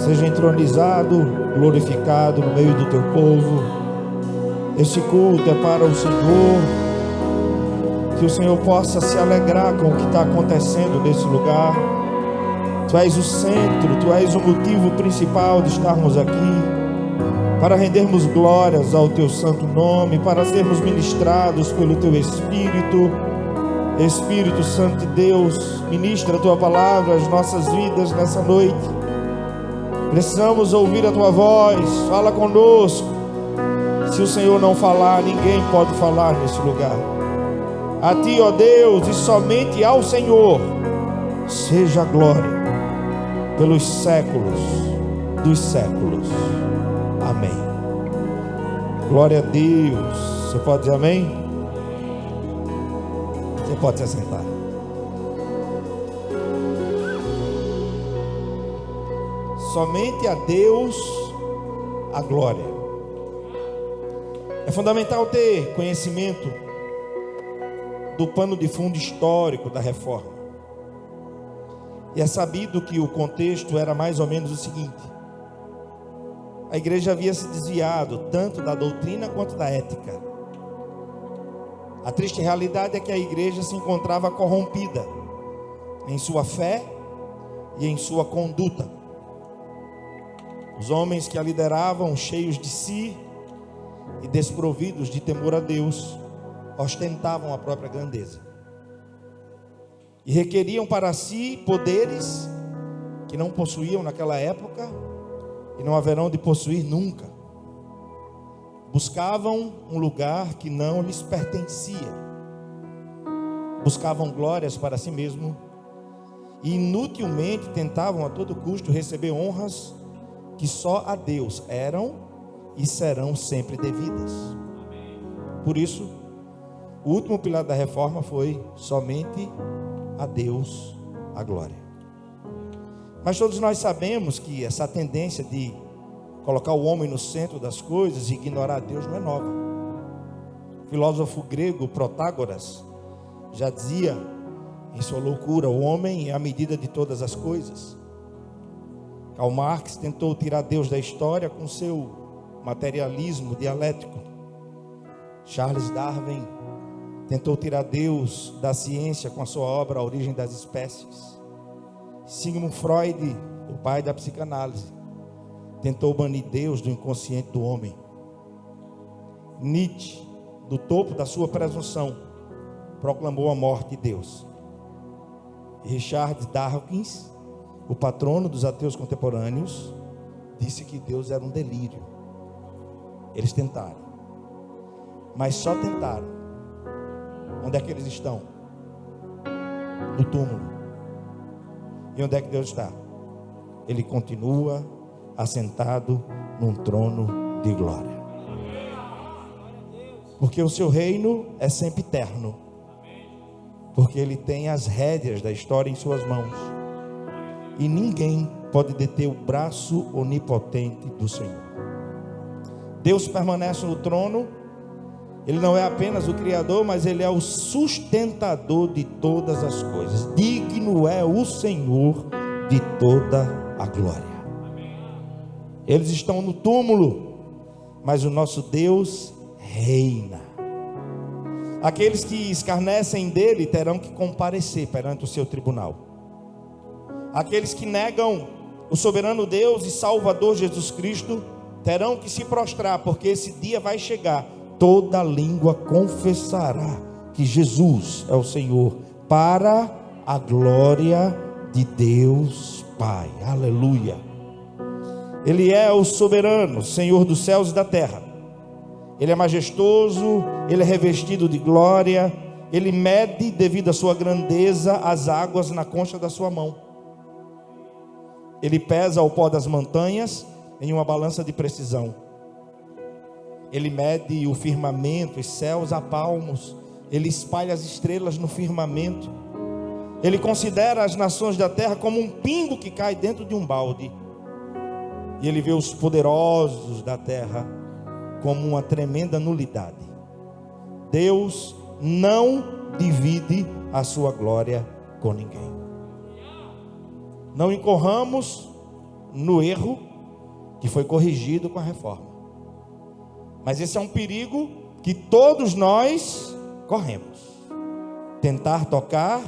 seja entronizado, glorificado no meio do teu povo. Este culto é para o Senhor. Que o Senhor possa se alegrar com o que está acontecendo nesse lugar. Tu és o centro, Tu és o motivo principal de estarmos aqui, para rendermos glórias ao Teu santo nome, para sermos ministrados pelo Teu Espírito. Espírito Santo de Deus, ministra a Tua palavra às nossas vidas nessa noite. Precisamos ouvir a Tua voz, fala conosco. Se o Senhor não falar, ninguém pode falar nesse lugar. A Ti, ó Deus, e somente ao Senhor seja a glória pelos séculos dos séculos. Amém. Glória a Deus. Você pode dizer amém? Você pode se assentar. Somente a Deus a glória. É fundamental ter conhecimento do pano de fundo histórico da reforma. E é sabido que o contexto era mais ou menos o seguinte: a igreja havia se desviado tanto da doutrina quanto da ética. A triste realidade é que a igreja se encontrava corrompida em sua fé e em sua conduta. Os homens que a lideravam, cheios de si e desprovidos de temor a Deus, ostentavam a própria grandeza e requeriam para si poderes que não possuíam naquela época e não haverão de possuir nunca. Buscavam um lugar que não lhes pertencia, buscavam glórias para si mesmo e inutilmente tentavam a todo custo receber honras que só a Deus eram e serão sempre devidas. Por isso, o último pilar da reforma foi somente a Deus a glória. Mas todos nós sabemos que essa tendência de colocar o homem no centro das coisas e ignorar Deus não é nova. O filósofo grego Protágoras já dizia em sua loucura: o homem é a medida de todas as coisas. Karl Marx tentou tirar Deus da história com seu materialismo dialético. Charles Darwin tentou tirar Deus da ciência com a sua obra A Origem das Espécies. Sigmund Freud, o pai da psicanálise, tentou banir Deus do inconsciente do homem. Nietzsche, do topo da sua presunção, proclamou a morte de Deus. E Richard Dawkins, o patrono dos ateus contemporâneos, disse que Deus era um delírio. Eles tentaram, mas só tentaram. Onde é que eles estão? No túmulo. E onde é que Deus está? Ele continua assentado num trono de glória. Porque o seu reino é sempre eterno. Porque Ele tem as rédeas da história em suas mãos. E ninguém pode deter o braço onipotente do Senhor. Deus permanece no trono. Ele não é apenas o Criador, mas Ele é o sustentador de todas as coisas. Digno é o Senhor de toda a glória. Eles estão no túmulo, mas o nosso Deus reina. Aqueles que escarnecem dele terão que comparecer perante o seu tribunal. Aqueles que negam o soberano Deus e Salvador Jesus Cristo terão que se prostrar, porque esse dia vai chegar. Toda língua confessará que Jesus é o Senhor, para a glória de Deus Pai. Aleluia. Ele é o soberano, Senhor dos céus e da terra. Ele é majestoso, Ele é revestido de glória. Ele mede, devido à sua grandeza, as águas na concha da sua mão. Ele pesa o pó das montanhas em uma balança de precisão. Ele mede o firmamento, os céus a palmos. Ele espalha as estrelas no firmamento. Ele considera as nações da terra como um pingo que cai dentro de um balde. E Ele vê os poderosos da terra como uma tremenda nulidade. Deus não divide a sua glória com ninguém. Não incorramos no erro que foi corrigido com a reforma. Mas esse é um perigo que todos nós corremos. Tentar tocar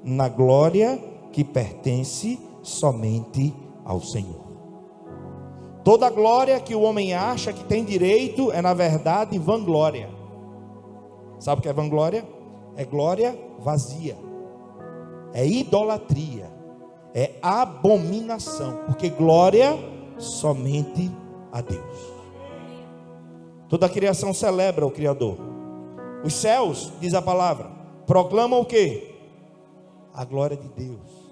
na glória que pertence somente ao Senhor. Toda glória que o homem acha que tem direito é, na verdade, vanglória. Sabe o que é vanglória? É glória vazia, é idolatria, é abominação, porque glória somente a Deus. Toda a criação celebra o Criador. Os céus, diz a palavra, proclamam o quê? A glória de Deus.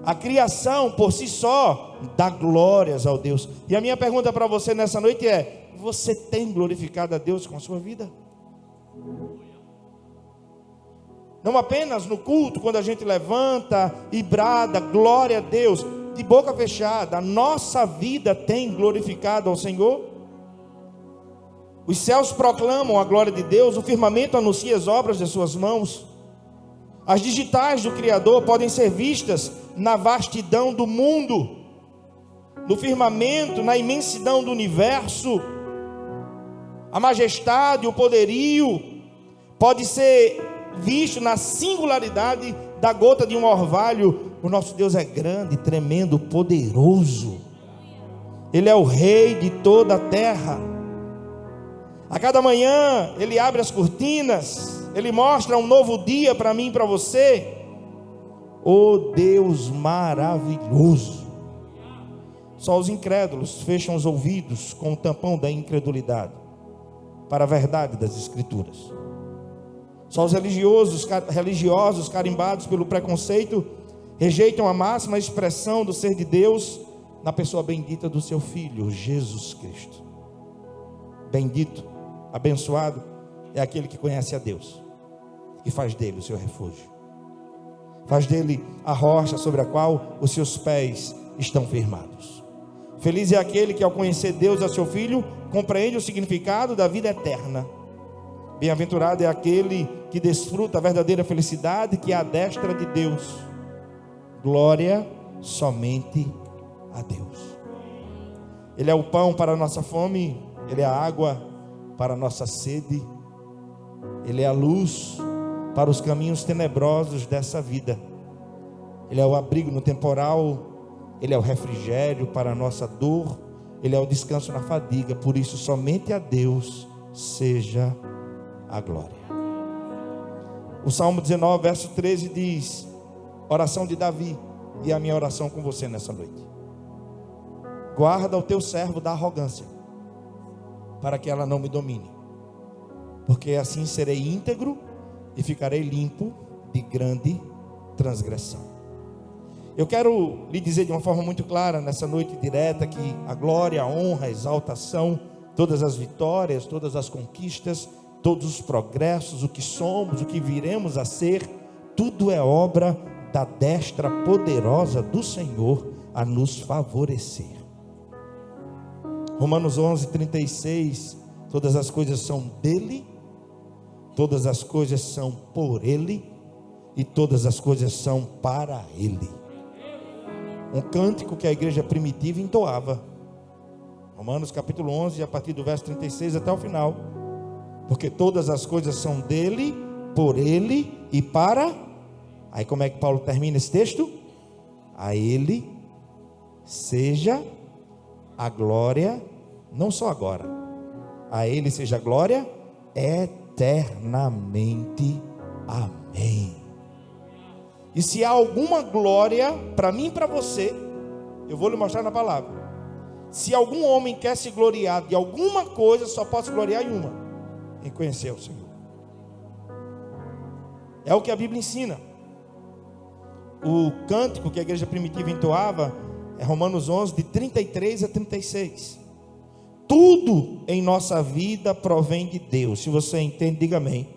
A criação por si só dá glórias ao Deus. E a minha pergunta para você nessa noite é: você tem glorificado a Deus com a sua vida? Não apenas no culto, quando a gente levanta e brada glória a Deus, de boca fechada, a nossa vida tem glorificado ao Senhor? Os céus proclamam a glória de Deus, o firmamento anuncia as obras de suas mãos. As digitais do Criador podem ser vistas na vastidão do mundo, no firmamento, na imensidão do universo. A majestade, o poderio pode ser visto na singularidade da gota de um orvalho. O nosso Deus é grande, tremendo, poderoso. Ele é o rei de toda a terra. A cada manhã Ele abre as cortinas, Ele mostra um novo dia para mim e para você. Oh Deus maravilhoso! Só os incrédulos fecham os ouvidos com o tampão da incredulidade para a verdade das Escrituras. Só os religiosos carimbados pelo preconceito rejeitam a máxima expressão do ser de Deus na pessoa bendita do seu Filho, Jesus Cristo. Bendito, abençoado é aquele que conhece a Deus e faz dele o seu refúgio, faz dele a rocha sobre a qual os seus pés estão firmados. Feliz é aquele que, ao conhecer Deus, a seu Filho, compreende o significado da vida eterna. Bem-aventurado é aquele que desfruta a verdadeira felicidade que é a destra de Deus. Glória somente a Deus. Ele é o pão para a nossa fome, Ele é a água para a nossa sede, Ele é a luz para os caminhos tenebrosos dessa vida, Ele é o abrigo no temporal, Ele é o refrigério para a nossa dor, Ele é o descanso na fadiga. Por isso somente a Deus seja a glória. O Salmo 19, verso 13 diz, oração de Davi, e a minha oração com você nessa noite: guarda o teu servo da arrogância, para que ela não me domine, porque assim serei íntegro e ficarei limpo de grande transgressão. Eu quero lhe dizer de uma forma muito clara nessa noite direta que a glória, a honra, a exaltação, todas as vitórias, todas as conquistas, todos os progressos, o que somos, o que viremos a ser, tudo é obra da destra poderosa do Senhor a nos favorecer. Romanos 11, 36, todas as coisas são dele, todas as coisas são por ele e todas as coisas são para ele. Um cântico que a igreja primitiva entoava. Romanos capítulo 11, a partir do verso 36 até o final. Porque todas as coisas são dele, por ele e para... Aí como é que Paulo termina esse texto? A ele seja a glória, não só agora, a ele seja a glória eternamente. Amém. E se há alguma glória para mim e para você, eu vou lhe mostrar na palavra. Se algum homem quer se gloriar de alguma coisa, só pode se gloriar em uma: em conhecer o Senhor. É o que a Bíblia ensina. O cântico que a igreja primitiva entoava é Romanos 11, de 33 a 36. Tudo em nossa vida provém de Deus. Se você entende, diga amém.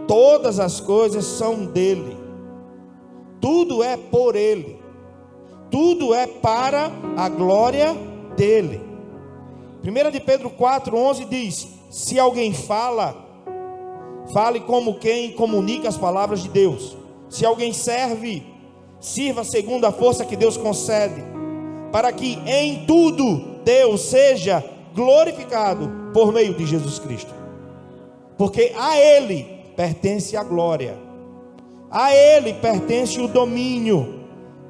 Todas as coisas são dele, tudo é por ele, tudo é para a glória dele. 1 de Pedro 4:11 diz: se alguém fale como quem comunica as palavras de Deus. Se alguém serve, sirva segundo a força que Deus concede, para que em tudo Deus seja glorificado por meio de Jesus Cristo. Porque a Ele pertence a glória, a Ele pertence o domínio,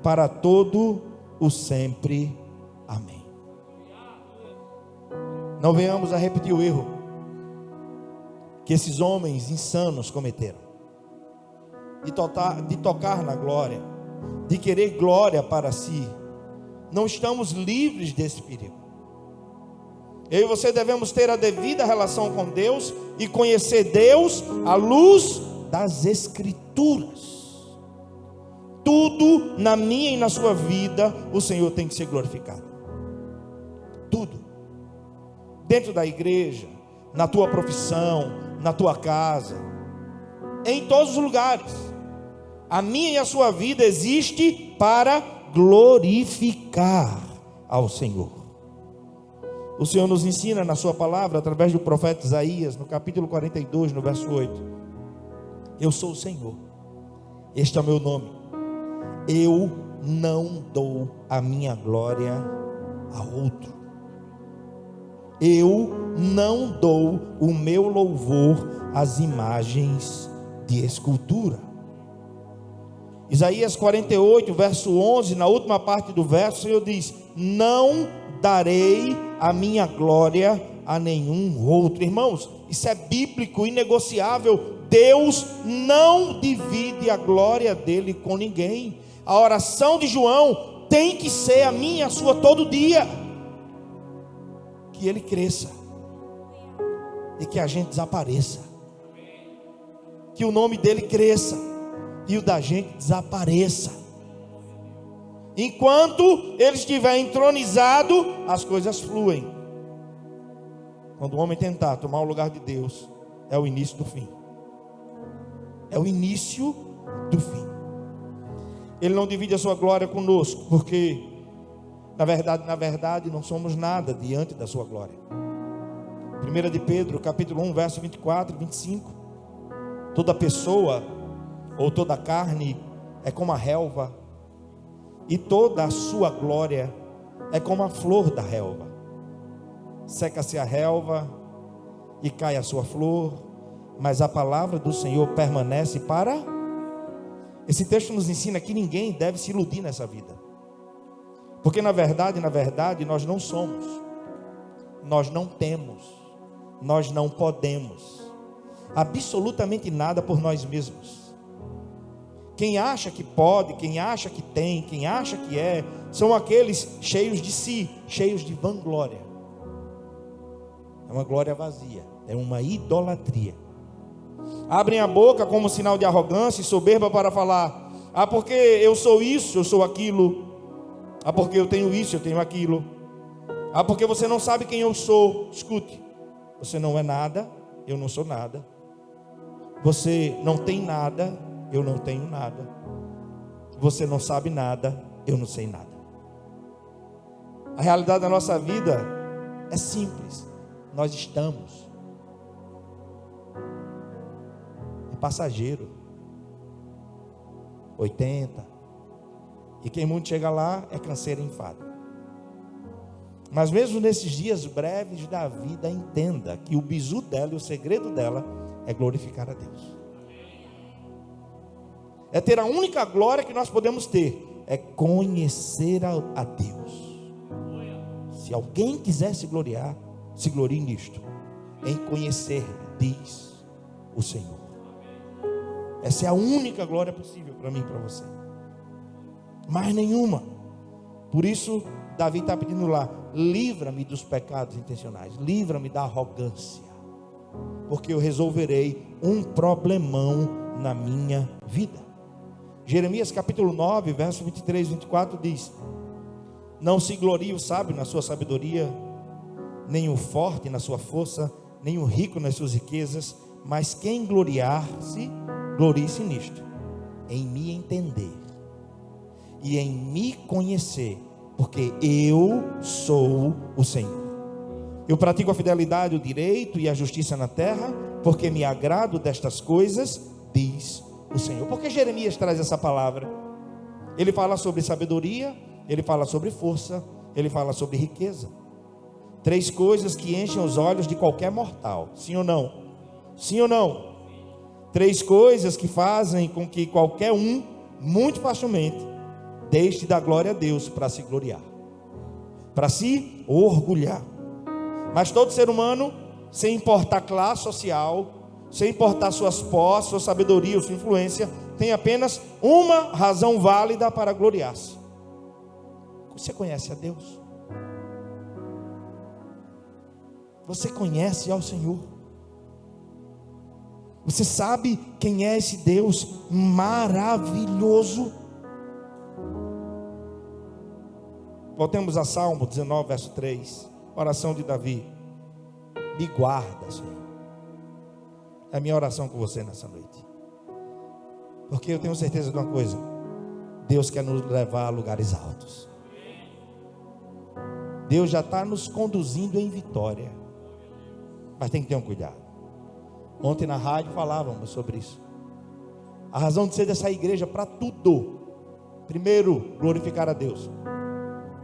para todo o sempre. Amém. Não venhamos a repetir o erro que esses homens insanos cometeram, de tocar na glória, de querer glória para si. Não estamos livres desse perigo. Eu e você devemos ter a devida relação com Deus e conhecer Deus à luz das Escrituras. Tudo na minha e na sua vida, o Senhor tem que ser glorificado. Tudo. Dentro da igreja, na tua profissão, na tua casa, em todos os lugares. A minha e a sua vida existe para glorificar ao Senhor. O Senhor nos ensina na sua palavra, através do profeta Isaías, no capítulo 42, no verso 8. Eu sou o Senhor, este é o meu nome. Eu não dou a minha glória a outro. Eu não dou o meu louvor às imagens de escultura. Isaías 48, verso 11, na última parte do verso, o Senhor diz: não darei a minha glória a nenhum outro. Irmãos, isso é bíblico, inegociável. Deus não divide a glória dele com ninguém. A oração de João tem que ser a minha e a sua todo dia. Que ele cresça e que a gente desapareça, que o nome dele cresça e o da gente desapareça. Enquanto ele estiver entronizado, as coisas fluem. Quando o homem tentar tomar o lugar de Deus, é o início do fim. É o início do fim. Ele não divide a sua glória conosco, porque na verdade, não somos nada diante da sua glória. 1 de Pedro, capítulo 1, verso 24 e 25. Toda pessoa, ou toda carne, é como a relva, e toda a sua glória é como a flor da relva. Seca-se a relva, e cai a sua flor, mas a palavra do Senhor permanece para... Esse texto nos ensina que ninguém deve se iludir nessa vida. Porque na verdade, nós não somos, nós não temos, nós não podemos absolutamente nada por nós mesmos. Quem acha que pode, quem acha que tem, quem acha que é, são aqueles cheios de si, cheios de vanglória. É uma glória vazia, é uma idolatria. Abrem a boca como sinal de arrogância e soberba para falar: ah, porque eu sou isso, eu sou aquilo. Ah, porque eu tenho isso, eu tenho aquilo. Ah, porque você não sabe quem eu sou. Escute, você não é nada, eu não sou nada. Você não tem nada, eu não tenho nada. Você não sabe nada, eu não sei nada. A realidade da nossa vida é simples. Nós estamos. É passageiro. 80. E quem muito chega lá é canseiro e enfado. Mas mesmo nesses dias breves da vida, entenda que o bizu dela e o segredo dela é glorificar a Deus. É ter a única glória que nós podemos ter, é conhecer a Deus. Se alguém quiser se gloriar, se glorie nisto, em conhecer, diz o Senhor. Essa é a única glória possível para mim e para você. Mais nenhuma. Por isso Davi está pedindo lá: livra-me dos pecados intencionais, livra-me da arrogância, porque eu resolverei um problemão na minha vida. Jeremias capítulo 9, verso 23 e 24 diz: não se glorie o sábio na sua sabedoria, nem o forte na sua força, nem o rico nas suas riquezas, mas quem gloriar-se, glorie-se nisto, em me entender e em me conhecer, porque eu sou o Senhor. Eu pratico a fidelidade, o direito e a justiça na terra, porque me agrado destas coisas, diz o Senhor. Por que Jeremias traz essa palavra? Ele fala sobre sabedoria, ele fala sobre força, ele fala sobre riqueza. 3 coisas que enchem os olhos de qualquer mortal. Sim ou não? Sim ou não? 3 coisas que fazem com que qualquer um, muito facilmente, deixe de dar glória a Deus para se gloriar, para se orgulhar. Mas todo ser humano, sem importar classe social, sem importar suas posses, sua sabedoria, sua influência, tem apenas uma razão válida para gloriar-se. Você conhece a Deus? Você conhece ao Senhor? Você sabe quem é esse Deus maravilhoso? Voltemos a Salmo 19, verso 3. Oração de Davi. Me guarda, Senhor. É a minha oração com você nessa noite. Porque eu tenho certeza de uma coisa: Deus quer nos levar a lugares altos. Deus já está nos conduzindo em vitória. Mas tem que ter um cuidado. Ontem na rádio falávamos sobre isso. A razão de ser dessa igreja para tudo: primeiro, glorificar a Deus.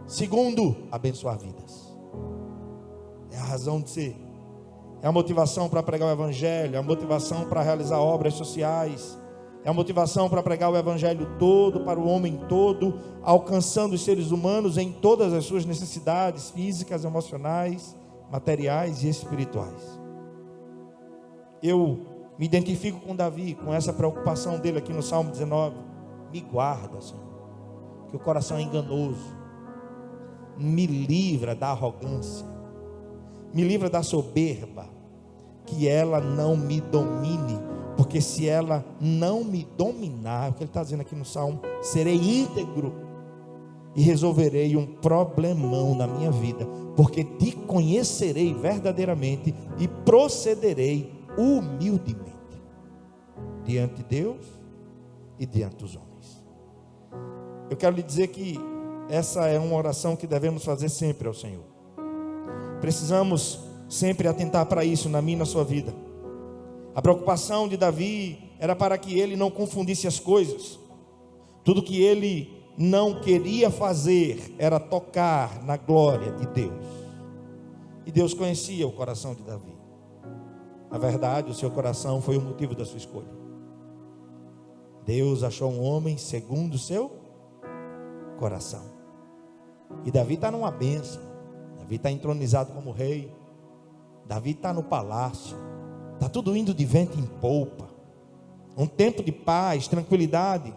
Segundo, abençoar vidas. É a razão de ser. É a motivação para pregar o evangelho. É a motivação para realizar obras sociais. É a motivação para pregar o evangelho todo, para o homem todo, alcançando os seres humanos em todas as suas necessidades físicas, emocionais, materiais e espirituais. Eu me identifico com Davi, com essa preocupação dele aqui no Salmo 19. Me guarda, Senhor, que o coração é enganoso. Me livra da arrogância, me livra da soberba, que ela não me domine, porque se ela não me dominar, o que ele está dizendo aqui no Salmo, serei íntegro e resolverei um problemão na minha vida, porque te conhecerei verdadeiramente e procederei humildemente diante de Deus e diante dos homens. Eu quero lhe dizer que essa é uma oração que devemos fazer sempre ao Senhor. Precisamos sempre atentar para isso na minha e na sua vida. A preocupação de Davi era para que ele não confundisse as coisas. Tudo que ele não queria fazer era tocar na glória de Deus. E Deus conhecia o coração de Davi. Na verdade, o seu coração foi o motivo da sua escolha. Deus achou um homem segundo o seu coração. E Davi está numa bênção. Davi está entronizado como rei. Davi está no palácio. Está tudo indo de vento em polpa. Um tempo de paz, tranquilidade.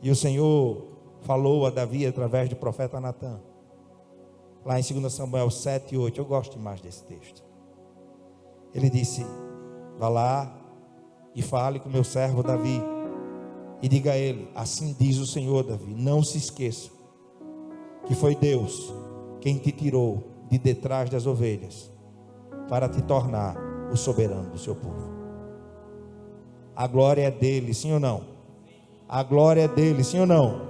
E o Senhor falou a Davi através do profeta Natã. Lá em 2 Samuel 7 e 8. Eu gosto mais desse texto. Ele disse: vá lá e fale com meu servo Davi. E diga a ele: assim diz o Senhor, Davi, não se esqueça que foi Deus quem te tirou de detrás das ovelhas para te tornar o soberano do seu povo. A glória é dele, sim ou não? A glória é dele, sim ou não?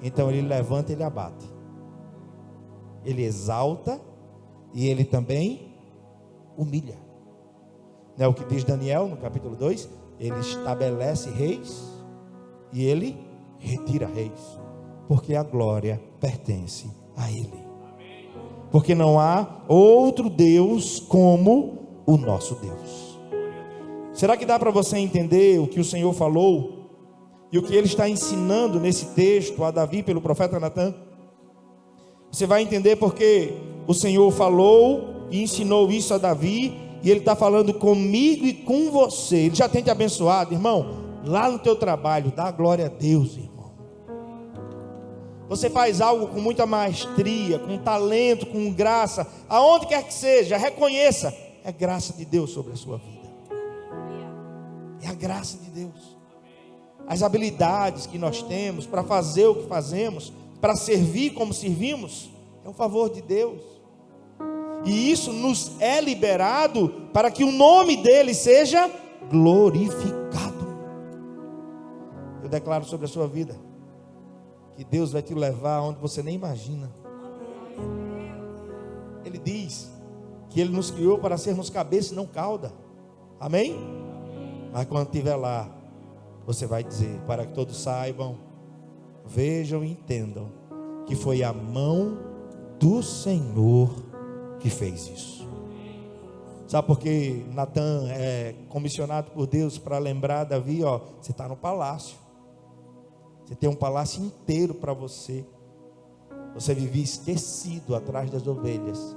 Então ele levanta e ele abate. Ele exalta e ele também humilha. Não é o que diz Daniel no capítulo 2? Ele estabelece reis e ele retira reis, porque a glória pertence a ele. Porque não há outro Deus como o nosso Deus. Será que dá para você entender o que o Senhor falou e o que ele está ensinando nesse texto a Davi pelo profeta Natã? Você vai entender porque o Senhor falou e ensinou isso a Davi, e ele está falando comigo e com você. Ele já tem te abençoado, irmão. Lá no teu trabalho, dá glória a Deus, irmão. Você faz algo com muita maestria, com talento, com graça, aonde quer que seja, reconheça, é graça de Deus sobre a sua vida. É a graça de Deus. As habilidades que nós temos para fazer o que fazemos, para servir como servimos, é um favor de Deus. E isso nos é liberado para que o nome dele seja glorificado. Eu declaro sobre a sua vida que Deus vai te levar aonde você nem imagina. Ele diz que ele nos criou para sermos cabeça e não cauda. Amém? Mas quando estiver lá, você vai dizer, para que todos saibam, vejam e entendam que foi a mão do Senhor que fez isso. Sabe por que Natan é comissionado por Deus para lembrar Davi? Você está no palácio, você tem um palácio inteiro para você. Você vivia esquecido atrás das ovelhas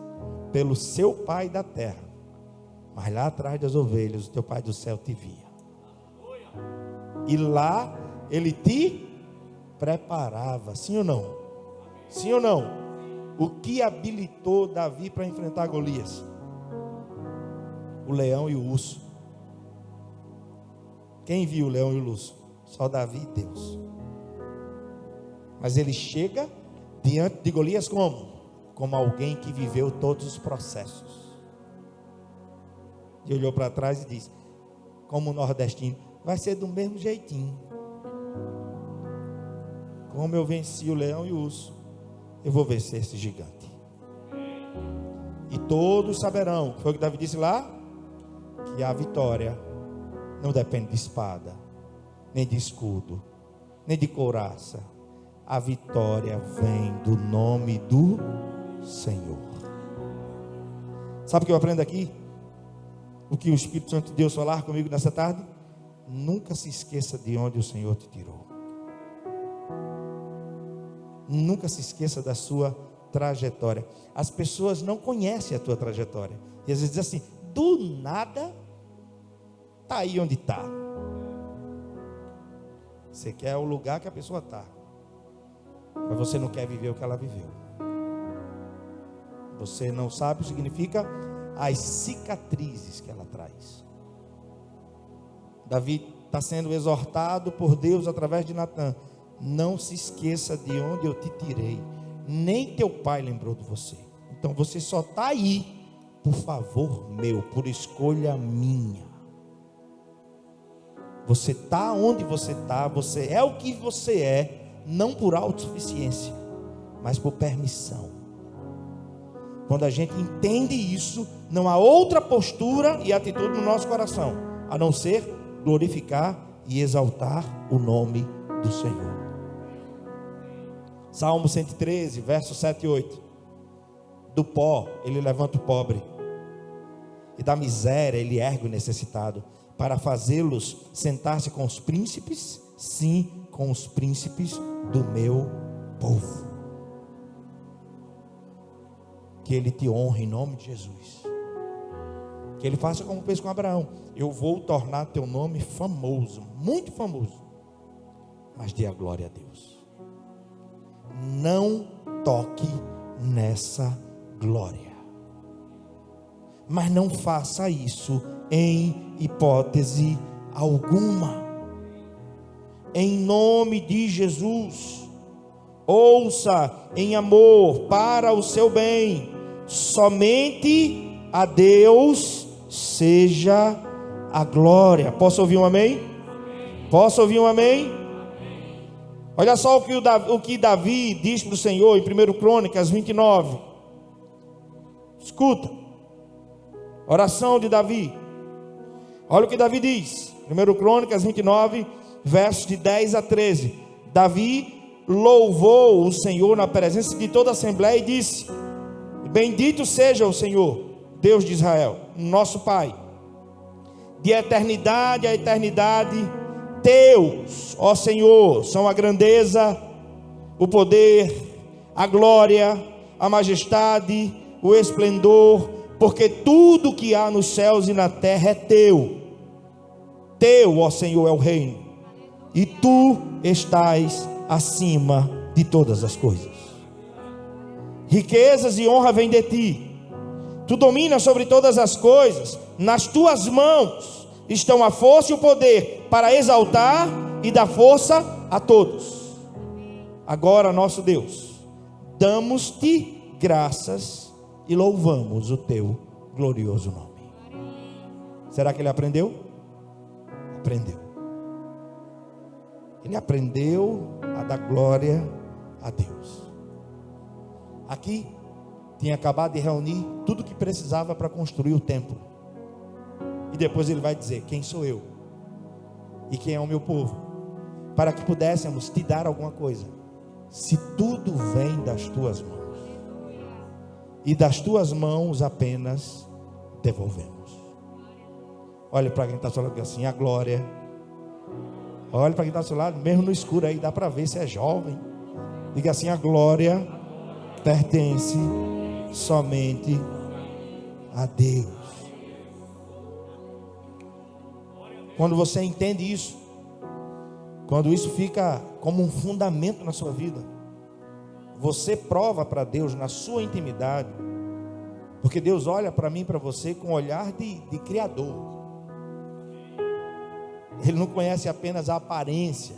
pelo seu pai da terra, mas lá atrás das ovelhas o teu pai do céu te via, e lá ele te preparava. Sim ou não? Sim ou não? O que habilitou Davi para enfrentar Golias? O leão e o urso. Quem viu o leão e o urso? Só Davi e Deus. Mas ele chega diante de Golias como? Como alguém que viveu todos os processos. E olhou para trás e disse, como nordestino, vai ser do mesmo jeitinho. Como eu venci o leão e o urso, eu vou vencer esse gigante. E todos saberão, foi o que Davi disse lá, que a vitória não depende de espada, nem de escudo, nem de couraça. A vitória vem do nome do Senhor. Sabe o que eu aprendo aqui? O que o Espírito Santo de Deus falar comigo nessa tarde? Nunca se esqueça de onde o Senhor te tirou. Nunca se esqueça da sua trajetória. As pessoas não conhecem a tua trajetória, e às vezes dizem assim, do nada está aí onde está. Você quer o lugar que a pessoa está, mas você não quer viver o que ela viveu. Você não sabe o que significa as cicatrizes que ela traz. Davi está sendo exortado por Deus através de Natan. Não se esqueça de onde eu te tirei. Nem teu pai lembrou de você. Então você só está aí por favor meu, por escolha minha. Você está onde você está, você é o que você é, não por autossuficiência, mas por permissão. Quando a gente entende isso, não há outra postura e atitude no nosso coração, a não ser glorificar e exaltar o nome do Senhor. Salmo 113, versos 7 e 8. Do pó ele levanta o pobre, e da miséria ele ergue o necessitado, para fazê-los sentar-se com os príncipes, sim, com os príncipes do meu povo. Que ele te honre em nome de Jesus. Que ele faça como fez com Abraão. Eu vou tornar teu nome famoso, muito famoso, mas dê a glória a Deus. Não toque nessa glória, mas não faça isso em hipótese alguma. Em nome de Jesus, ouça em amor para o seu bem. Somente a Deus seja a glória. Posso ouvir um amém? Posso ouvir um amém? Olha só o que Davi diz para o Senhor em 1 Crônicas 29. Escuta, oração de Davi. Olha o que Davi diz, 1 Crônicas 29, versos de 10 a 13. Davi louvou o Senhor na presença de toda a assembleia e disse: bendito seja o Senhor, Deus de Israel, nosso Pai, de eternidade a eternidade. Teus, ó Senhor, são a grandeza, o poder, a glória, a majestade, o esplendor, porque tudo que há nos céus e na terra é teu. Teu, ó Senhor, é o reino, e tu estás acima de todas as coisas. Riquezas e honra vêm de ti, tu dominas sobre todas as coisas, nas tuas mãos estão a força e o poder para exaltar e dar força a todos. Agora, nosso Deus, damos-te graças e louvamos o teu glorioso nome. Será que ele aprendeu? Aprendeu. Ele aprendeu a dar glória a Deus. Aqui tinha acabado de reunir tudo que precisava para construir o templo. E depois ele vai dizer: quem sou eu? E quem é o meu povo? Para que pudéssemos te dar alguma coisa. se tudo vem das tuas mãos, e das tuas mãos apenas devolvemos. Olha para quem está ao seu lado assim, a glória. Olha para quem está ao seu lado, mesmo no escuro aí, dá para ver se é jovem. Diga assim, a glória pertence somente a Deus. Quando você entende isso, quando isso fica como um fundamento na sua vida, você prova para Deus na sua intimidade, porque Deus olha para mim e para você com um olhar de Criador. Ele não conhece apenas a aparência,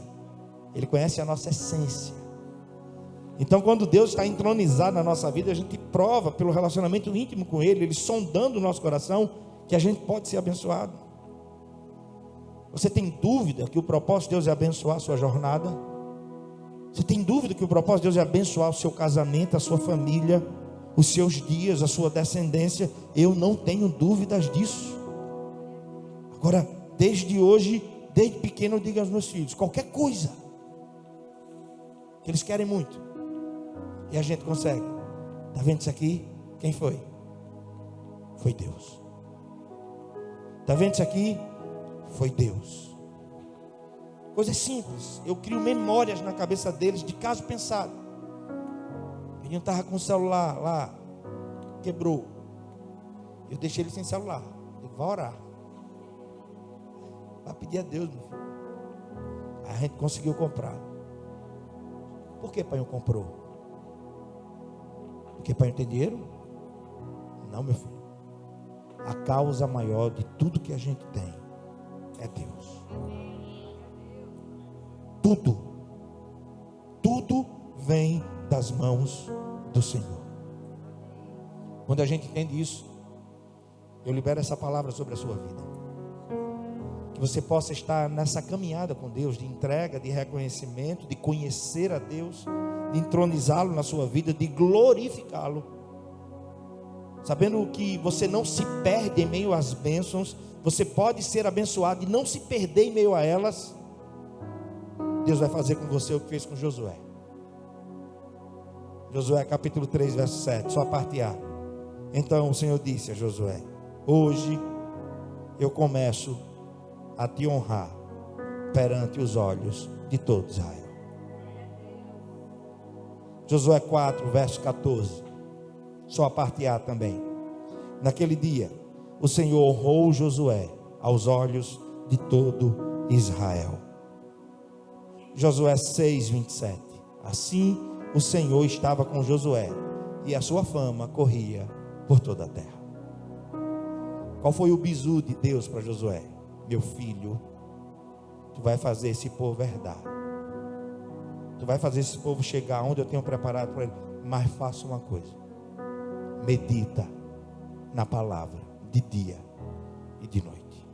Ele conhece a nossa essência. Então, quando Deus está entronizado na nossa vida, a gente prova pelo relacionamento íntimo com Ele sondando o nosso coração, que a gente pode ser abençoado. Você tem dúvida que o propósito de Deus é abençoar a sua jornada? Você tem dúvida que o propósito de Deus é abençoar o seu casamento, a sua família, os seus dias, a sua descendência? Eu não tenho dúvidas disso. Agora, desde hoje, desde pequeno, eu digo aos meus filhos, qualquer coisa que eles querem muito, e a gente consegue. Está vendo isso aqui? Quem foi? Foi Deus. Está vendo isso aqui? Foi Deus. Coisa simples. Eu crio memórias na cabeça deles de caso pensado. O menino estava com o celular lá, quebrou. Eu deixei ele sem celular. Eu vou orar. Vai pedir a Deus, meu filho. A gente conseguiu comprar. Por que pai não comprou? Porque pai não tem dinheiro? Não, meu filho. A causa maior de tudo que a gente tem é Deus. Tudo vem das mãos do Senhor. Quando a gente entende isso, eu libero essa palavra sobre a sua vida. Que você possa estar nessa caminhada com Deus, de entrega, de reconhecimento, de conhecer a Deus, de entronizá-lo na sua vida, de glorificá-lo, sabendo que você não se perde em meio às bênçãos, você pode ser abençoado e não se perder em meio a elas. Deus vai fazer com você o que fez com Josué. Josué capítulo 3 verso 7, só a parte A. Então o Senhor disse a Josué: hoje eu começo a te honrar perante os olhos de todo Israel. Josué 4 verso 14, só a parte A também. Naquele dia o Senhor honrou Josué aos olhos de todo Israel. Josué 6, 27. Assim o Senhor estava com Josué, e a sua fama corria por toda a terra. Qual foi o bizu de Deus para Josué? Meu filho, tu vai fazer esse povo herdar. Tu vai fazer esse povo chegar onde eu tenho preparado para ele. Mas faça uma coisa: medita na palavra de dia e de noite,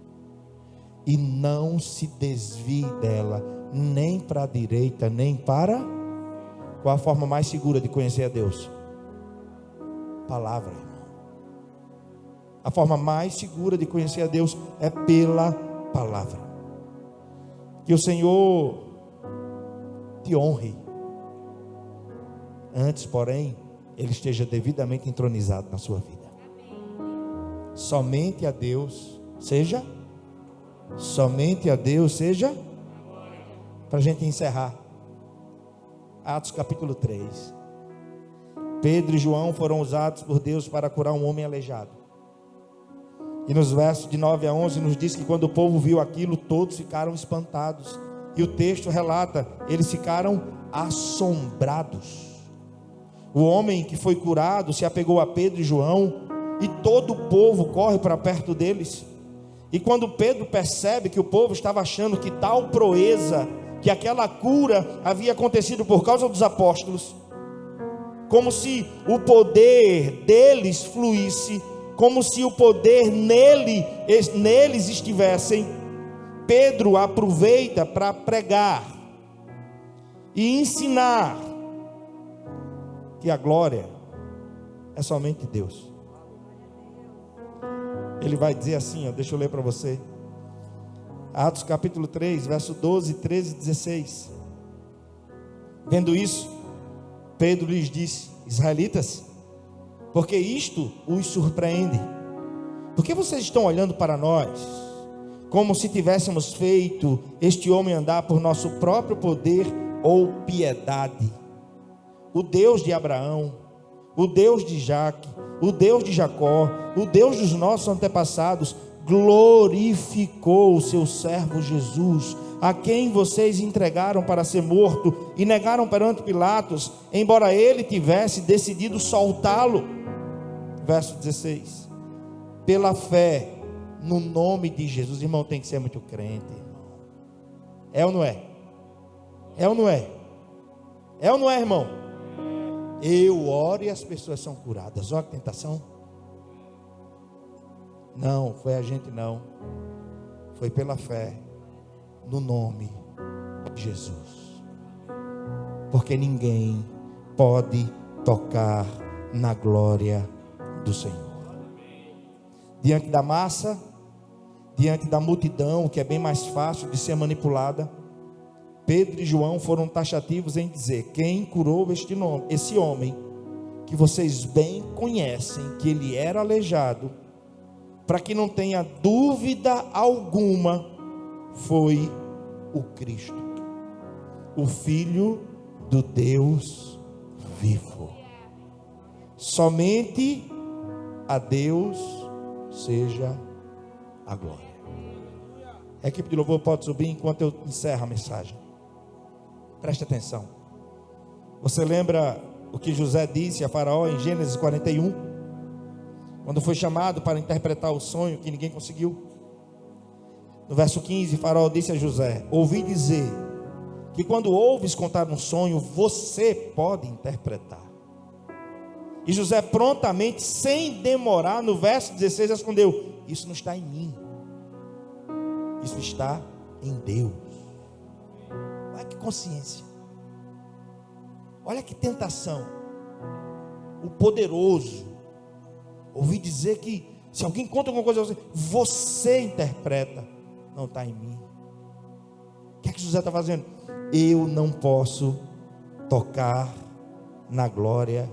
e não se desvie dela, nem para a direita, nem para... Qual a forma mais segura de conhecer a Deus? Palavra, irmão. A forma mais segura de conhecer a Deus é pela palavra. Que o Senhor te honre. Antes, porém, Ele esteja devidamente entronizado na sua vida. Somente a Deus seja. Somente a Deus seja. Para a gente encerrar, Atos capítulo 3. Pedro e João foram usados por Deus para curar um homem aleijado. E nos versos de 9 a 11 nos diz que quando o povo viu aquilo, todos ficaram espantados. E o texto relata, eles ficaram assombrados. O homem que foi curado se apegou a Pedro e João, e todo o povo corre para perto deles. E quando Pedro percebe que o povo estava achando que tal proeza, que aquela cura havia acontecido por causa dos apóstolos, como se o poder deles fluísse, como se o poder neles estivessem, Pedro aproveita para pregar e ensinar que a glória é somente Deus. Ele vai dizer assim, deixa eu ler para você, Atos capítulo 3, verso 12, 13 e 16. Vendo isso, Pedro lhes disse: israelitas, porque isto os surpreende? Porque vocês estão olhando para nós, como se tivéssemos feito este homem andar por nosso próprio poder ou piedade? O Deus de Abraão, o Deus de Isaque, o Deus de Jacó, o Deus dos nossos antepassados, glorificou o seu servo Jesus, a quem vocês entregaram para ser morto e negaram perante Pilatos, embora ele tivesse decidido soltá-lo. Verso 16. Pela fé no nome de Jesus. Irmão, tem que ser muito crente, irmão. É ou não é? É ou não é? É ou não é, irmão? Eu oro e as pessoas são curadas. Olha que tentação. Não, foi a gente não. Foi pela fé no nome de Jesus. Porque ninguém pode tocar na glória do Senhor. Diante da massa, diante da multidão, que é bem mais fácil de ser manipulada, Pedro e João foram taxativos em dizer: quem curou esse homem, que vocês bem conhecem, que ele era aleijado, para que não tenha dúvida alguma, foi o Cristo, o Filho do Deus vivo. Somente a Deus seja a glória. A equipe de louvor pode subir enquanto eu encerro a mensagem. Preste atenção. Você lembra o que José disse a Faraó em Gênesis 41? Quando foi chamado para interpretar o sonho que ninguém conseguiu. No verso 15, Faraó disse a José: ouvi dizer que quando ouves contar um sonho, você pode interpretar. E José prontamente, sem demorar, no verso 16 respondeu: isso não está em mim, isso está em Deus. Olha que consciência, olha que tentação. O poderoso ouvi dizer que se alguém conta alguma coisa a você, você interpreta. Não está em mim. O que é que José está fazendo? Eu não posso tocar na glória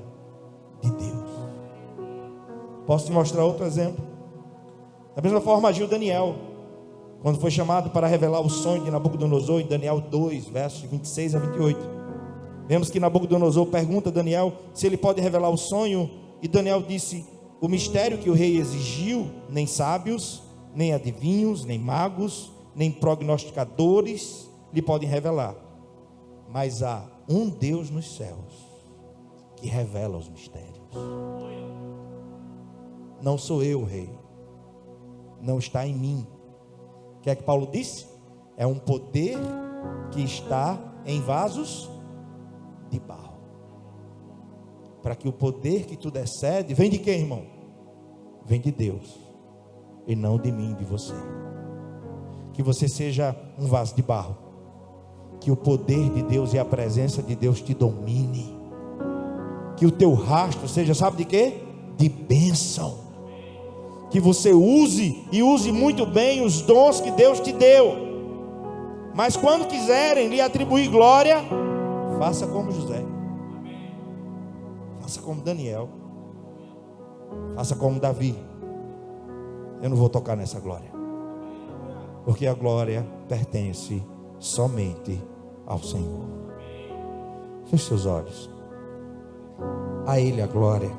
de Deus. Posso te mostrar outro exemplo? Da mesma forma agiu Daniel, quando foi chamado para revelar o sonho de Nabucodonosor, em Daniel 2, versos 26 a 28. Vemos que Nabucodonosor pergunta a Daniel se ele pode revelar o sonho, e Daniel disse: o mistério que o rei exigiu, nem sábios, nem adivinhos, nem magos, nem prognosticadores lhe podem revelar, mas há um Deus nos céus que revela os mistérios. Não sou eu, rei, não está em mim. O que é que Paulo disse? É um poder que está em vasos de barro, para que o poder que tudo excede, vem de quem, irmão? Vem de Deus, e não de mim, de você. Que você seja um vaso de barro, que o poder de Deus e a presença de Deus te domine, que o teu rastro seja, sabe de quê? De bênção. Que você use, e use muito bem os dons que Deus te deu. Mas quando quiserem lhe atribuir glória, faça como José, faça como Daniel, faça como Davi. Eu não vou tocar nessa glória, porque a glória pertence somente ao Senhor. Feche seus olhos. A Ele a glória.